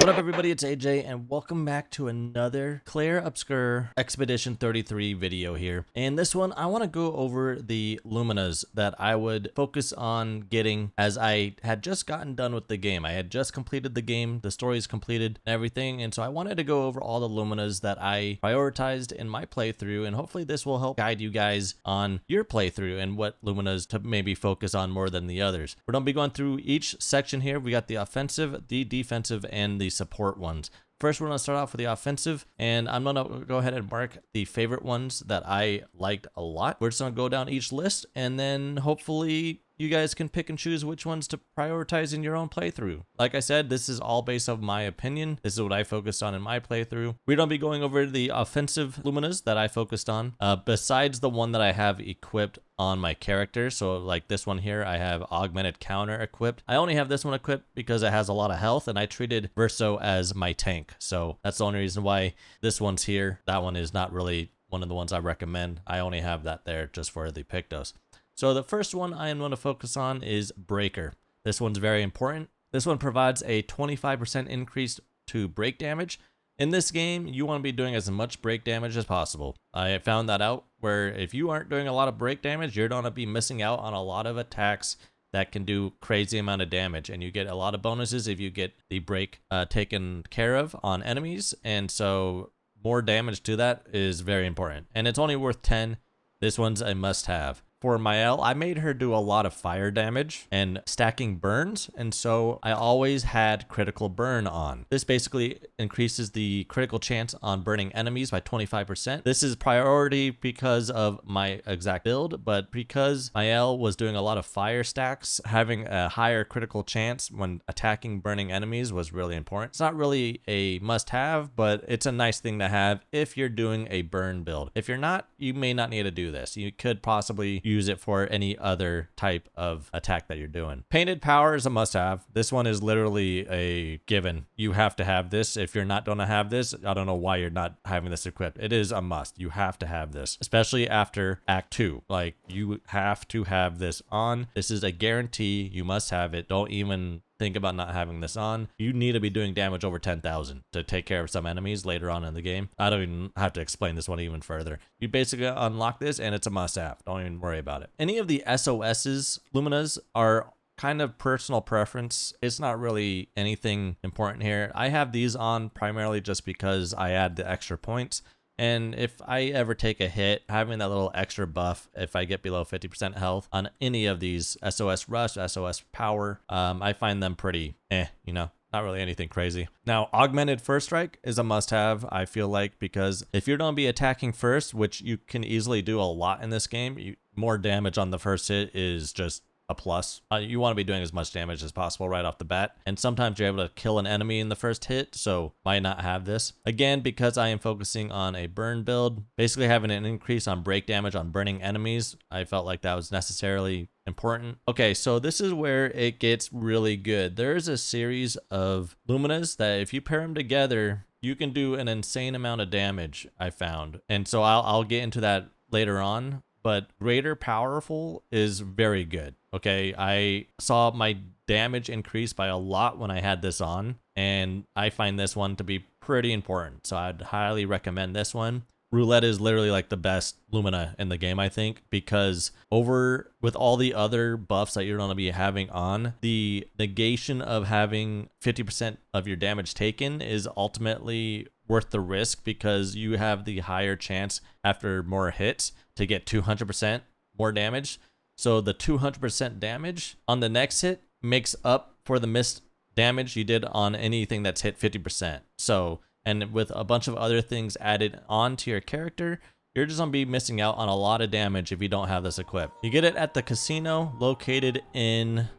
What up everybody, it's AJ and welcome back to another Clair Obscur Expedition 33 video here. And this one, I want to go over the Luminas that I would focus on getting as I had just gotten done with the game. I had just completed the game, the story is completed and everything, and so I wanted to go over all the Luminas that I prioritized in my playthrough, and hopefully this will help guide you guys on your playthrough and what Luminas to maybe focus on more than the others. We're going to be going through each section here. We got the offensive, the defensive, and the support ones. First, we're going to start off with the offensive, and I'm going to go ahead and mark the favorite ones that I liked a lot. We're just going to go down each list, and then hopefully you guys can pick and choose which ones to prioritize in your own playthrough. Like I said, this is all based on my opinion. This is what I focused on in my playthrough. We're going to be going over the offensive Luminas that I focused on, besides the one that I have equipped on my character. So like this one here, I have augmented counter equipped. I only have this one equipped because it has a lot of health, and I treated Verso as my tank. So that's the only reason why this one's here. That one is not really one of the ones I recommend. I only have that there just for the Pictos. So the first one I am going to focus on is Breaker. This one's very important. This one provides a 25% increase to break damage. In this game, you want to be doing as much break damage as possible. I found that out where if you aren't doing a lot of break damage, you're going to be missing out on a lot of attacks that can do crazy amount of damage, and you get a lot of bonuses if you get the break taken care of on enemies, and so more damage to that is very important. And it's only worth 10. This one's a must-have. For Maelle, I made her do a lot of fire damage and stacking burns, and so I always had critical burn on. This basically increases the critical chance on burning enemies by 25%. This is priority because of my exact build, but because Maelle was doing a lot of fire stacks, having a higher critical chance when attacking burning enemies was really important. It's not really a must-have, but it's a nice thing to have if you're doing a burn build. If you're not, you may not need to do this. You could possibly use it for any other type of attack that you're doing. Painted power is a must-have. This one is literally a given. You have to have this. If you're not going to have this, I don't know why you're not having this equipped. It is a must. You have to have this, especially after Act 2. Like, you have to have this on. This is a guarantee. You must have it. Don't even think about not having this on. You need to be doing damage over 10,000 to take care of some enemies later on in the game. I don't even have to explain this one even further. You basically unlock this and it's a must-have. Don't even worry about it. Any of the SOS's Luminas are kind of personal preference. It's not really anything important here. I have these on primarily just because I add the extra points. And if I ever take a hit, having that little extra buff, if I get below 50% health on any of these SOS Rush, SOS Power, I find them pretty you know, not really anything crazy. Now, Augmented First Strike is a must-have, I feel like, because if you're going to be attacking first, which you can easily do a lot in this game, more damage on the first hit is just a plus. You want to be doing as much damage as possible right off the bat, and sometimes you're able to kill an enemy in the first hit, so might not have this. Again, because I am focusing on a burn build, basically having an increase on break damage on burning enemies, I felt like that was necessarily important. Okay, so this is where it gets really good. There's a series of Luminas that if you pair them together, you can do an insane amount of damage, I found, and so I'll get into that later on. But Greater Powerful is very good. Okay, I saw my damage increase by a lot when I had this on, and I find this one to be pretty important. So I'd highly recommend this one. Roulette is literally like the best Lumina in the game, I think, because over with all the other buffs that you're going to be having on, the negation of having 50% of your damage taken is ultimately worth the risk because you have the higher chance after more hits to get 200% more damage. So the 200% damage on the next hit makes up for the missed damage you did on anything that's hit 50%. So, and with a bunch of other things added on to your character, you're just gonna be missing out on a lot of damage if you don't have this equipped. You get it at the casino located in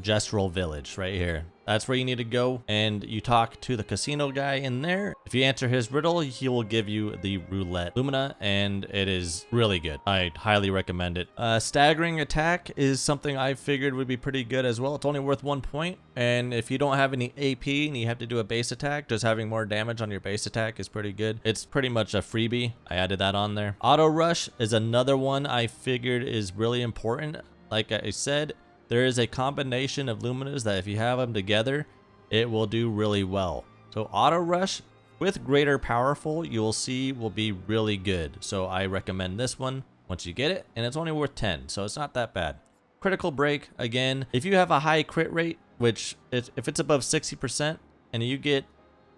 Gestural Village right here. That's where you need to go, and you talk to the casino guy in there. If you answer his riddle, he will give you the roulette Lumina, and it is really good. I highly recommend it. Staggering attack is something I figured would be pretty good as well. It's only worth 1 point, and if you don't have any AP and you have to do a base attack, just having more damage on your base attack is pretty good. It's pretty much a freebie. I added that on there. Auto Rush is another one I figured is really important. Like I said, there is a combination of Luminas that if you have them together, it will do really well. So auto rush with greater powerful, you will see will be really good. So I recommend this one once you get it, and it's only worth 10, so it's not that bad. Critical break, again, if you have a high crit rate, which if it's above 60% and you get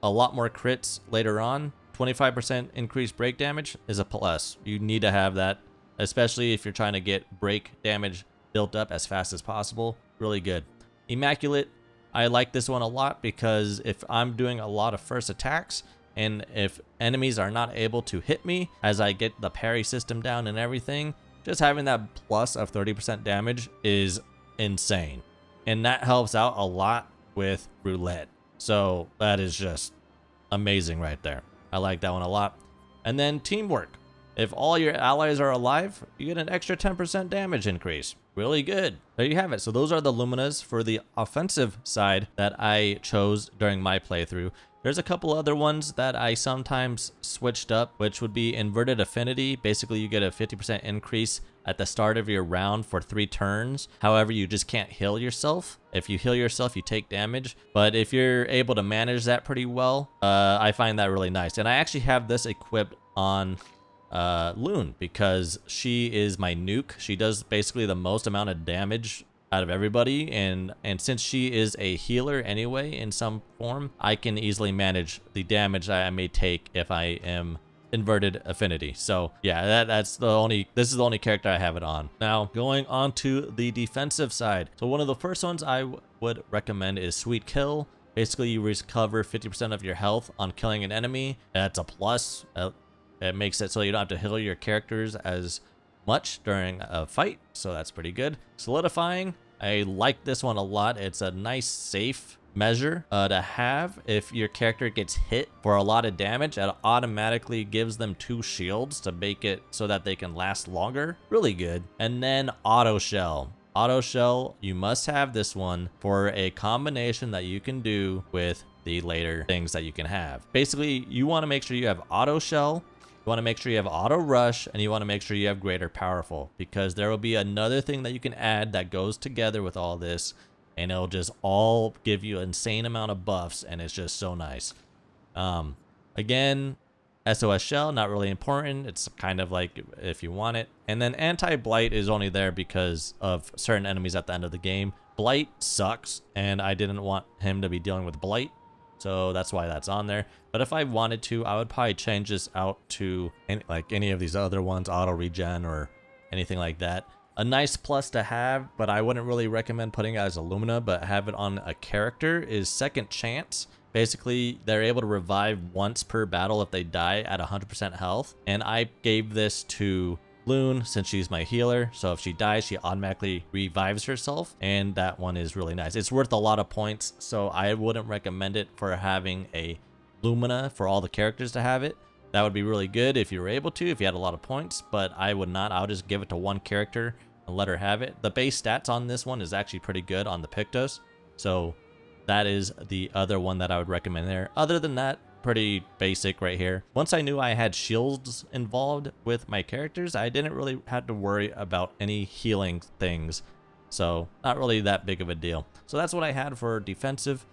a lot more crits later on, 25% increased break damage is a plus. You need to have that, especially if you're trying to get break damage built up as fast as possible. Really good. Immaculate, I like this one a lot because if I'm doing a lot of first attacks and if enemies are not able to hit me as I get the parry system down and everything, just having that plus of 30% damage is insane. And that helps out a lot with roulette. So that is just amazing right there. I like that one a lot. And then teamwork. If all your allies are alive, you get an extra 10% damage increase. Really good. There you have it. So those are the Luminas for the offensive side that I chose during my playthrough. There's a couple other ones that I sometimes switched up, which would be inverted affinity. Basically, you get a 50% increase at the start of your round for 3 turns. However, you just can't heal yourself. If you heal yourself, you take damage. But if you're able to manage that pretty well, I find that really nice. And I actually have this equipped on Lune because she is my nuke. She does basically the most amount of damage out of everybody, and since she is a healer anyway in some form, I can easily manage the damage that I may take if I am inverted affinity. So yeah, this is the only character I have it on. Now going on to the defensive side. So one of the first ones I would recommend is Sweet Kill. Basically you recover 50% of your health on killing an enemy. That's a plus. It makes it so you don't have to heal your characters as much during a fight, so that's pretty good. Solidifying, I like this one a lot. It's a nice safe measure to have. If your character gets hit for a lot of damage, it automatically gives them 2 shields to make it so that they can last longer. Really good. And then auto shell. Auto shell, you must have this one for a combination that you can do with the later things that you can have. Basically, you want to make sure you have auto shell, you want to make sure you have auto rush, and you want to make sure you have greater powerful, because there will be another thing that you can add that goes together with all this, and it'll just all give you an insane amount of buffs, and it's just so nice. Again, SOS shell, not really important. It's kind of like if you want it. And then anti-blight is only there because of certain enemies at the end of the game. Blight sucks, and I didn't want him to be dealing with blight, so that's why that's on there. But if I wanted to, I would probably change this out to any of these other ones, auto regen or anything like that. A nice plus to have, but I wouldn't really recommend putting it as a Lumina, but have it on a character, is Second Chance. Basically, they're able to revive once per battle if they die at 100% health. And I gave this to Lune since she's my healer, so if she dies, she automatically revives herself, and that one is really nice. It's worth a lot of points, so I wouldn't recommend it for having a Lumina for all the characters to have it. That would be really good if you were able to, if you had a lot of points, but I would not. I'll just give it to one character and let her have it. The base stats on this one is actually pretty good on the Pictos, so that is the other one that I would recommend there. Other than that, pretty basic right here. Once I knew I had shields involved with my characters, I didn't really have to worry about any healing things, so not really that big of a deal. So that's what I had for defensive,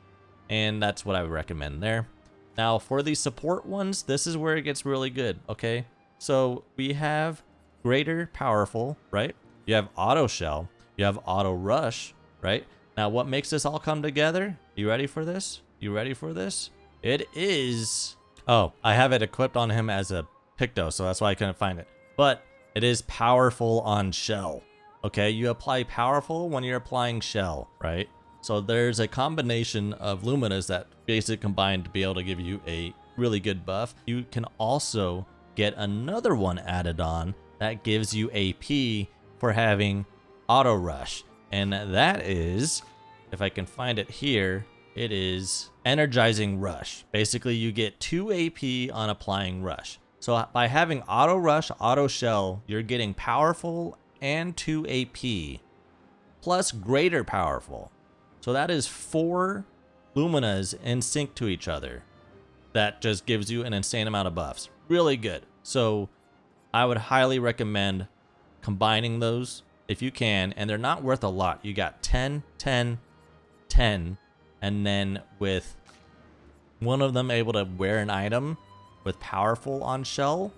and that's what I would recommend there. Now for the support ones, this is where it gets really good. Okay, so we have greater powerful, right? You have auto shell, you have auto rush, right? Now what makes this all come together? You ready for this? You ready for this? It is, oh, I have it equipped on him as a Picto, so that's why I couldn't find it. But it is powerful on shell. Okay, you apply powerful when you're applying shell, right? So there's a combination of Luminas that basically combine to be able to give you a really good buff. You can also get another one added on that gives you AP for having auto rush. And that is, if I can find it here, it is energizing rush. Basically, you get 2 AP on applying rush. So by having auto rush, auto shell, you're getting powerful and 2 AP plus greater powerful. So that is 4 Luminas in sync to each other. That just gives you an insane amount of buffs. Really good. So I would highly recommend combining those if you can, and they're not worth a lot. You got 10, 10, 10, and then with one of them able to wear an item with powerful on shell,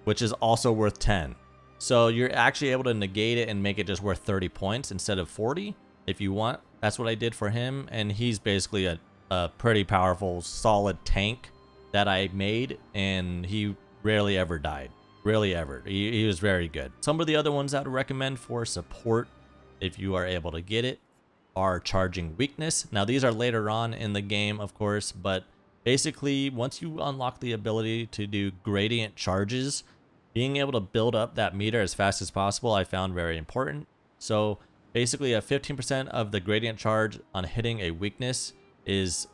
which is also worth 10. So you're actually able to negate it and make it just worth 30 points instead of 40 if you want. That's what I did for him, and he's basically a pretty powerful, solid tank that I made, and he rarely ever died. Really ever. He was very good. Some of the other ones I would recommend for support, if you are able to get it, are charging weakness. Now these are later on in the game, of course, but basically once you unlock the ability to do gradient charges, being able to build up that meter as fast as possible I found very important. So basically a 15% of the gradient charge on hitting a weakness is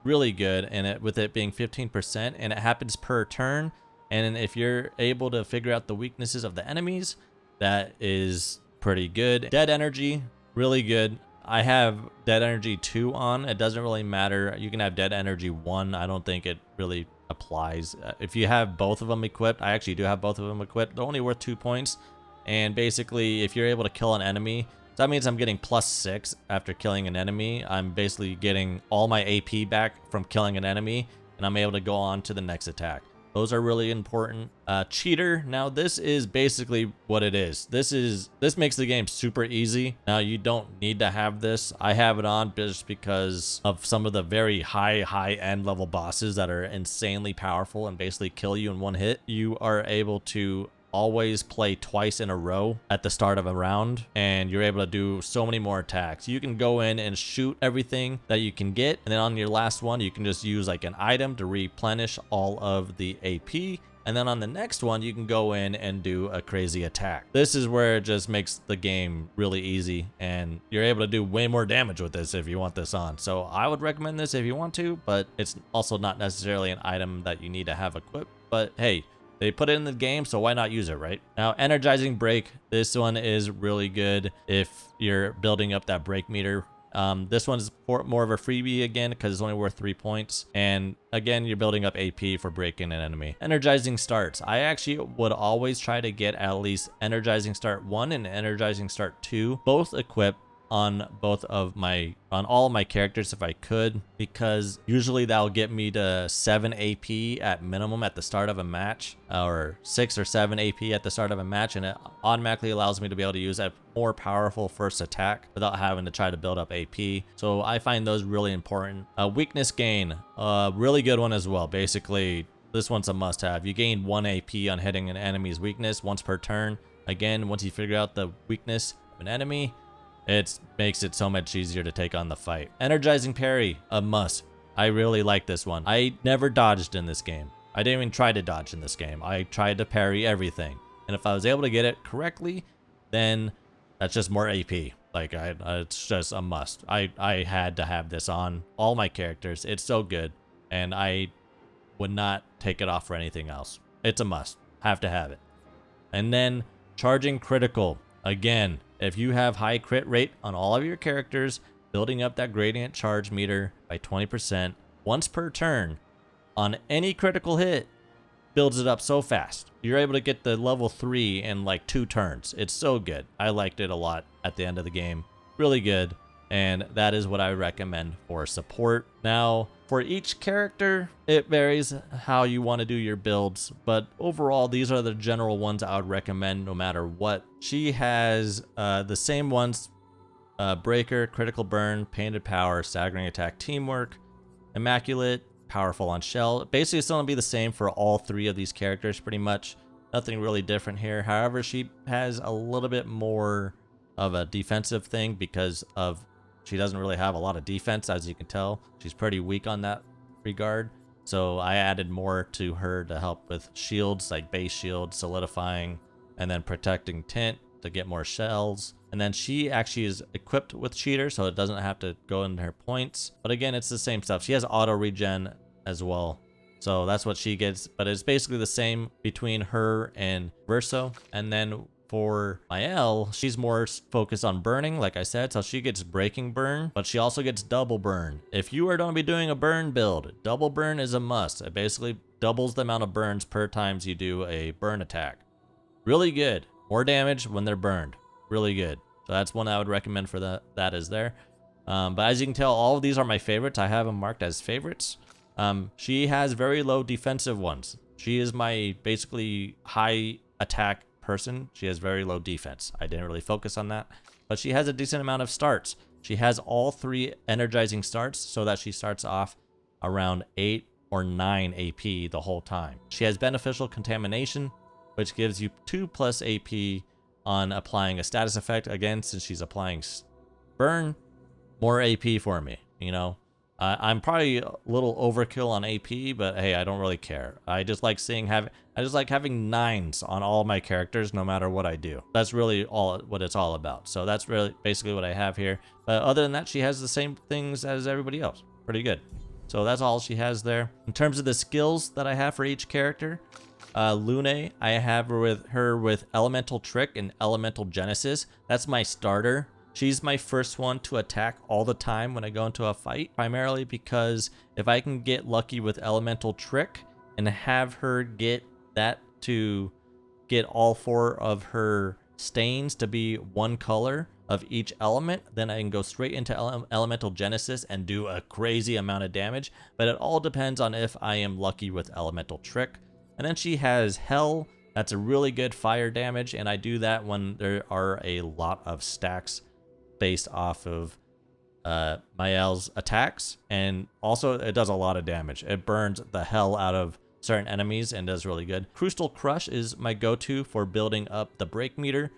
really good, and with it being 15%, and it happens per turn. And if you're able to figure out the weaknesses of the enemies, that is pretty good. Dead energy, really good. I have dead energy 2 on. It doesn't really matter. You can have dead energy 1. I don't think it really applies. If you have both of them equipped, I actually do have both of them equipped. They're only worth 2 points. And basically, if you're able to kill an enemy, that means I'm getting +6 after killing an enemy. I'm basically getting all my AP back from killing an enemy, and I'm able to go on to the next attack. Those are really important. Cheater. Now this is basically what it is. This makes the game super easy. Now you don't need to have this. I have it on just because of some of the very high end level bosses that are insanely powerful and basically kill you in one hit. You are able to always play twice in a row at the start of a round, and you're able to do so many more attacks. You can go in and shoot everything that you can get, and then on your last one you can just use like an item to replenish all of the AP, and then on the next one you can go in and do a crazy attack. This is where it just makes the game really easy, and you're able to do way more damage with this if you want this on. So I would recommend this if you want to, but it's also not necessarily an item that you need to have equipped. But hey, they put it in the game, so why not use it, right? Now, energizing break. This one is really good if you're building up that break meter. This one's more of a freebie again because it's only worth 3 points. And again, you're building up AP for breaking an enemy. Energizing starts. I actually would always try to get at least energizing start 1 and energizing start 2, both equipped on all of my characters if I could, because usually that'll get me to 7 AP at minimum at the start of a match, or 6 or 7 AP at the start of a match, and it automatically allows me to be able to use a more powerful first attack without having to try to build up AP. So I find those really important. Weakness gain, really good one as well. Basically, this one's a must-have. You gain 1 AP on hitting an enemy's weakness once per turn. Again, once you figure out the weakness of an enemy, it makes it so much easier to take on the fight. Energizing parry, a must. I really like this one. I never dodged in this game. I didn't even try to dodge in this game. I tried to parry everything. And if I was able to get it correctly, then that's just more AP. Like, it's just a must. I had to have this on all my characters. It's so good. And I would not take it off for anything else. It's a must. Have to have it. And then charging critical. Again, if you have high crit rate on all of your characters, building up that gradient charge meter by 20% once per turn on any critical hit builds it up so fast. You're able to get the level 3 in like 2 turns. It's so good. I liked it a lot at the end of the game. Really good. And that is what I recommend for support. Now, for each character, it varies how you want to do your builds, but overall, these are the general ones I would recommend no matter what. She has the same ones: Breaker, Critical Burn, Painted Power, Staggering Attack, Teamwork, Immaculate, Powerful on Shell. Basically, it's going to be the same for all 3 of these characters, pretty much. Nothing really different here. However, she has a little bit more of a defensive thing because she doesn't really have a lot of defense, as you can tell. She's pretty weak on that regard. So I added more to her to help with shields, like base shield, solidifying, and then protecting tint to get more shells. And then she actually is equipped with cheater, so it doesn't have to go into her points. But again, it's the same stuff. She has auto regen as well. So that's what she gets. But it's basically the same between her and Verso. And then for Maelle, she's more focused on burning, like I said, so she gets breaking burn, but she also gets double burn. If you are going to be doing a burn build, double burn is a must. It basically doubles the amount of burns per times you do a burn attack. Really good. More damage when they're burned. Really good. So that's one I would recommend for that is there. But as you can tell, all of these are my favorites. I have them marked as favorites. She has very low defensive ones. She is my basically high attack person. She has very low defense. I didn't really focus on that, but she has a decent amount of starts. She has all 3 energizing starts so that she starts off around 8 or 9 AP the whole time. She has beneficial contamination, which gives you 2+ AP on applying a status effect. Again, since she's applying burn, more AP for me, you know. I'm probably a little overkill on AP, but hey, I don't really care. I just like having 9s on all my characters, no matter what I do. That's really what it's all about. So that's really basically what I have here. But other than that, she has the same things as everybody else. Pretty good. So that's all she has there. In terms of the skills that I have for each character, Lune, I have her with Elemental Trick and Elemental Genesis. That's my starter. She's my first one to attack all the time when I go into a fight, primarily because if I can get lucky with Elemental Trick and have her get that to get all 4 of her stains to be one color of each element, then I can go straight into Elemental Genesis and do a crazy amount of damage. But it all depends on if I am lucky with Elemental Trick. And then she has Hell. That's a really good fire damage, and I do that when there are a lot of stacks based off of Maelle's attacks, and also it does a lot of damage. It burns the hell out of certain enemies and does really good. Crystal Crush is my go-to for building up the break meter,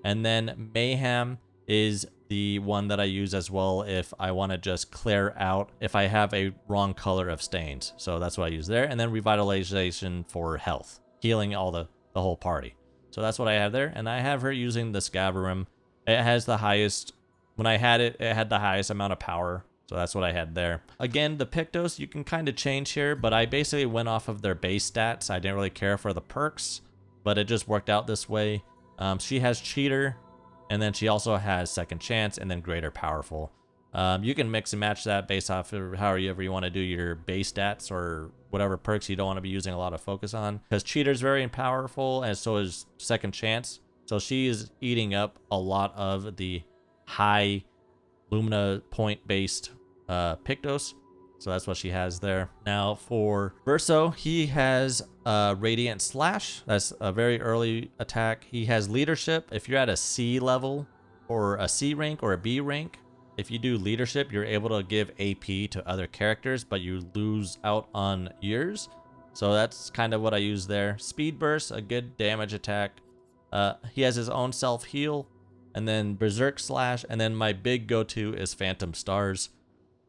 and then Mayhem is the one that I use as well if I want to just clear out if I have a wrong color of stains. So that's what I use there. And then Revitalization for health, healing all the whole party. So that's what I have there, and I have her using the Scaverum. It has the highest. When I had it, it had the highest amount of power. So that's what I had there. Again, the Pictos, you can kind of change here, but I basically went off of their base stats. I didn't really care for the perks, but it just worked out this way. She has Cheater, and then she also has Second Chance, and then Greater Powerful. You can mix and match that based off of however you want to do your base stats or whatever perks you don't want to be using a lot of focus on. Because Cheater's very powerful, and so is Second Chance. So she is eating up a lot of the high Lumina point based Pictos. So that's what she has there. Now for Verso, he has Radiant Slash. That's a very early attack. He has Leadership. If you're at a C level or a C rank or a B rank, if you do Leadership, you're able to give AP to other characters, but you lose out on yours. So that's kind of what I use there. Speed Burst, a good damage attack. He has his own self heal. And then Berserk Slash, and then my big go-to is Phantom Stars.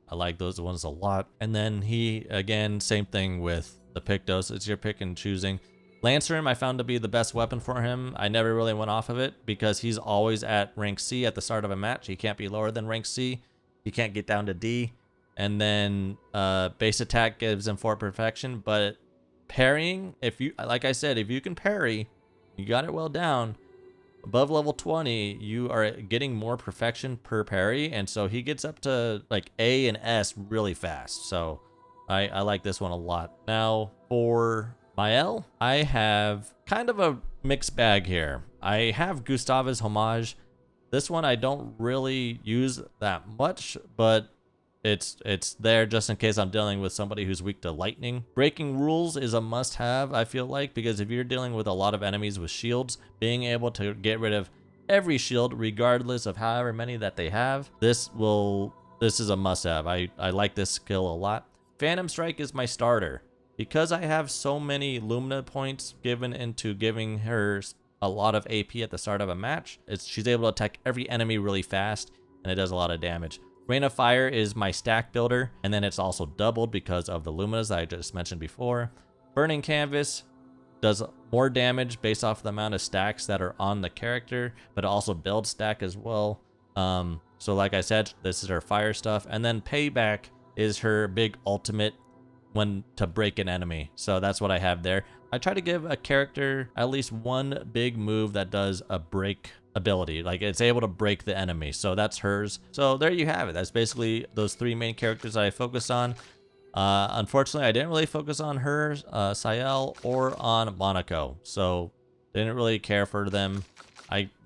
I like those ones a lot. And then he, again, same thing with the Pictos. It's your pick and choosing. Lancerim I found to be the best weapon for him. I never really went off of it because he's always at rank C at the start of a match. He can't be lower than rank C. He can't get down to D. And then base attack gives him 4 perfection. But parrying, if you, like I said, if you can parry, you got it well down. Above level 20, you are getting more perfection per parry, and so he gets up to like A and S really fast. So I like this one a lot. Now for Maelle, I have kind of a mixed bag here. I have Gustava's Homage. This one I don't really use that much, but it's there just in case I'm dealing with somebody who's weak to lightning. Breaking Rules is a must-have, I feel like, because if you're dealing with a lot of enemies with shields, being able to get rid of every shield, regardless of however many that they have, this is a must-have. I like this skill a lot. Phantom Strike is my starter. Because I have so many Lumina points given into giving her a lot of AP at the start of a match, she's able to attack every enemy really fast, and it does a lot of damage. Rain of Fire is my stack builder, and then it's also doubled because of the Luminas that I just mentioned before. Burning Canvas does more damage based off the amount of stacks that are on the character, but it also builds stack as well. So like I said, this is her fire stuff. And then Payback is her big ultimate when to break an enemy. So that's what I have there. I try to give a character at least one big move that does a break ability, like it's able to break the enemy. So that's hers. So there you have it. That's basically those 3 main characters that I focus on. Unfortunately, I didn't really focus on her, Maelle, or on Monaco. So didn't really care for them.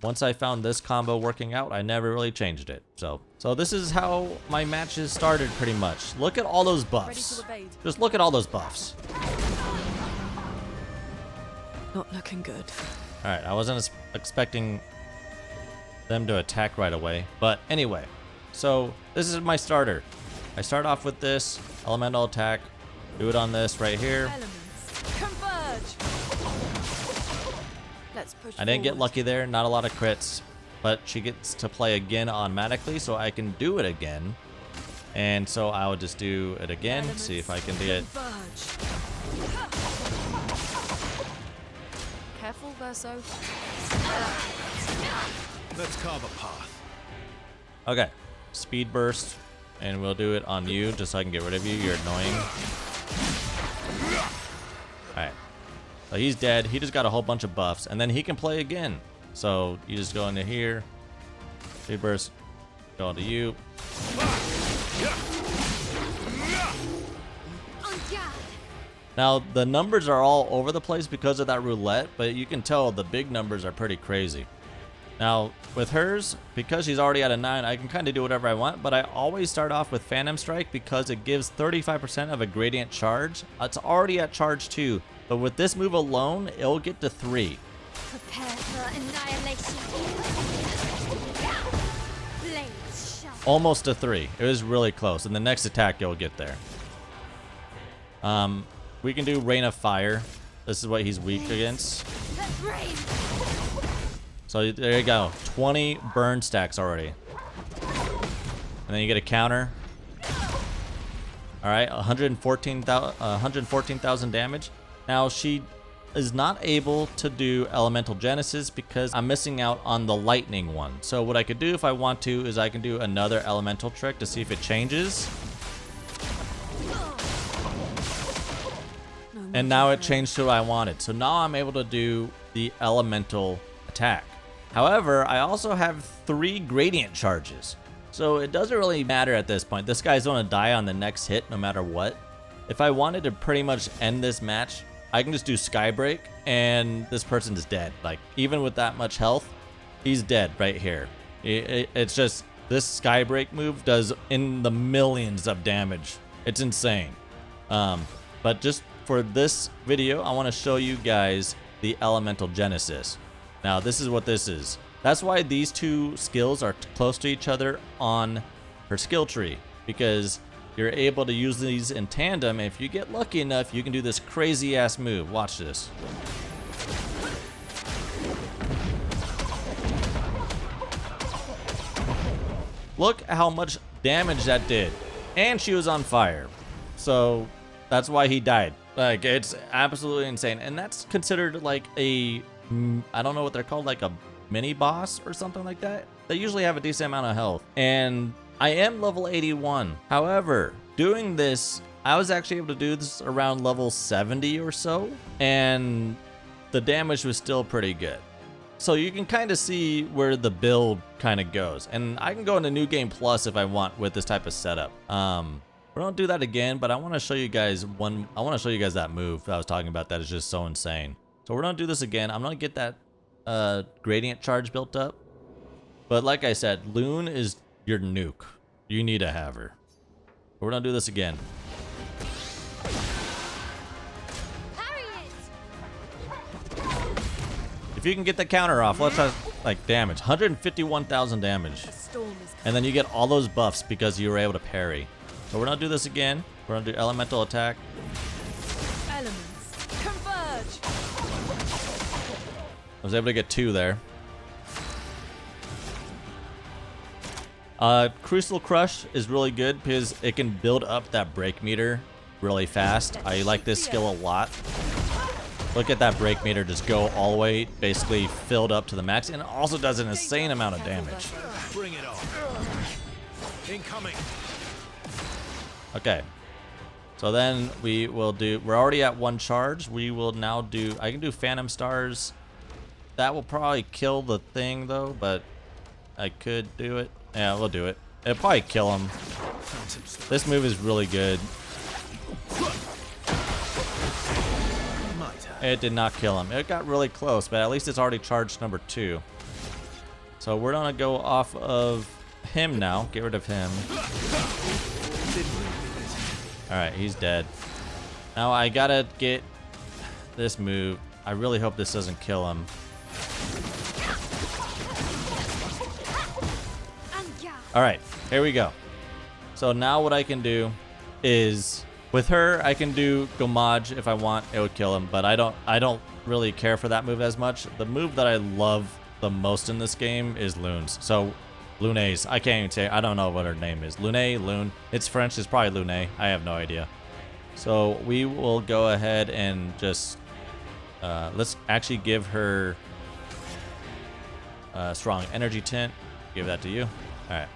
Once I found this combo working out, I never really changed it. So this is how my matches started pretty much. Look at all those buffs. Just look at all those buffs. Not looking good. All right, I wasn't expecting them to attack right away, but anyway. So this is my starter. I start off with this elemental attack. Do it on this right here. Elements converge. Let's push I didn't get forward. lucky there, not a lot of crits, but she gets to play again automatically, so I can do it again. And so I will just do it again, see if I can do it. Converge. Careful, Verso. Let's carve a path. Okay, speed burst, and we'll do it on you, just so I can get rid of you. You're annoying. Alright, so he's dead. He just got a whole bunch of buffs, and then he can play again. So you just go into here, speed burst, go into you. Now, the numbers are all over the place because of that roulette, but you can tell the big numbers are pretty crazy. Now, with hers, because she's already at a 9, I can kind of do whatever I want, but I always start off with Phantom Strike because it gives 35% of a gradient charge. It's already at charge 2, but with this move alone, it'll get to 3. Prepare for annihilation. Blades sharp. Almost to 3. It was really close, and the next attack you'll get there. We can do Rain of Fire. This is what he's weak against. Let's rain. So there you go, 20 burn stacks already. And then you get a counter. All right, 114,000 damage. Now she is not able to do Elemental Genesis because I'm missing out on the lightning one. So what I could do if I want to is I can do another elemental trick to see if it changes. And now it changed to what I wanted. So now I'm able to do the elemental attack. However, I also have 3 gradient charges. So it doesn't really matter at this point. This guy's going to die on the next hit no matter what. If I wanted to pretty much end this match, I can just do Skybreak and this person is dead. Like, even with that much health, he's dead right here. It's just, this Skybreak move does in the millions of damage. It's insane. But just for this video, I want to show you guys the Elemental Genesis. Now, this is what this is. That's why these two skills are close to each other on her skill tree, because you're able to use these in tandem. If you get lucky enough, you can do this crazy ass move. Watch this. Look how much damage that did. And she was on fire. So that's why he died. Like, it's absolutely insane. And that's considered like a, I don't know what they're called, like a mini boss or something like that. They usually have a decent amount of health. And I am level 81. However, doing this, I was actually able to do this around level 70 or so. And the damage was still pretty good. So you can kind of see where the build kind of goes. And I can go into New Game Plus if I want with this type of setup. We don't do that again, but I want to show you guys I want to show you guys that move that I was talking about that is just so insane. So we're going to do this again. I'm going to get that gradient charge built up. But like I said, Lune is your nuke. You need to have her. But we're going to do this again. Parry it. If you can get the counter off, let's have, like, damage. 151,000 damage. A storm is And then you get all those buffs because you were able to parry. So we're going to do this again. We're going to do elemental attack. elements converge. I was able to get 2 there. Crucial Crush is really good because it can build up that break meter really fast. I like this skill a lot. Look at that break meter just go all the way, basically filled up to the max, and it also does an insane amount of damage. Bring it on. Incoming. Okay. So then we will do, we're already at 1 charge. We will now do, I can do Phantom Stars. That will probably kill the thing though, but I could do it. Yeah, we'll do it. It'll probably kill him. This move is really good. It did not kill him. It got really close, but at least it's already charged number 2. So we're gonna go off of him now. Get rid of him. Alright, he's dead. Now I gotta get this move. I really hope this doesn't kill him. Alright, here we go. So now what I can do is, with her, I can do Gomage if I want. It would kill him, but I don't really care for that move as much. The move that I love the most in this game is Lune's. So Lune's. I can't even say. I don't know what her name is. Lune. It's French. It's probably Lune. I have no idea. So we will go ahead and just let's actually give her strong energy tint. Give that to you. All right.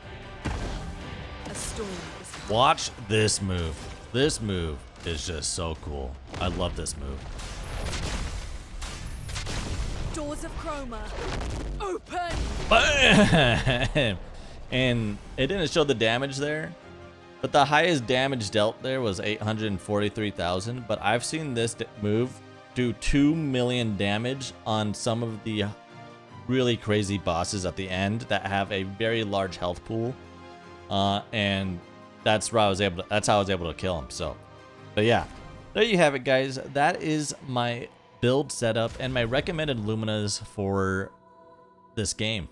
A storm is Watch this move. This move is just so cool. I love this move. doors of chroma. Open. Bam! And it didn't show the damage there, but the highest damage dealt there was 843,000. But I've seen this move do 2 million damage on some of the really crazy bosses at the end that have a very large health pool, and that's how I was able to kill him. So, but yeah, there you have it, guys. That is my build setup and my recommended Luminas for this game.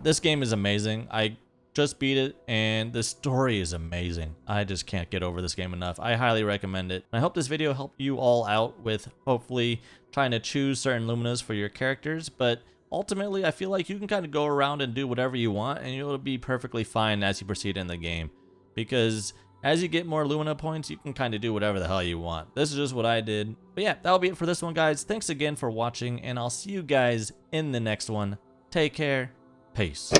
This game is amazing. I just beat it, and the story is amazing. I just can't get over this game enough. I highly recommend it. I hope this video helped you all out with hopefully trying to choose certain Luminas for your characters, but ultimately I feel like you can kind of go around and do whatever you want, and you'll be perfectly fine as you proceed in the game, because as you get more Lumina points, you can kind of do whatever the hell you want. This is just what I did. But yeah, that'll be it for this one, guys. Thanks again for watching, and I'll see you guys in the next one. Take care. Peace.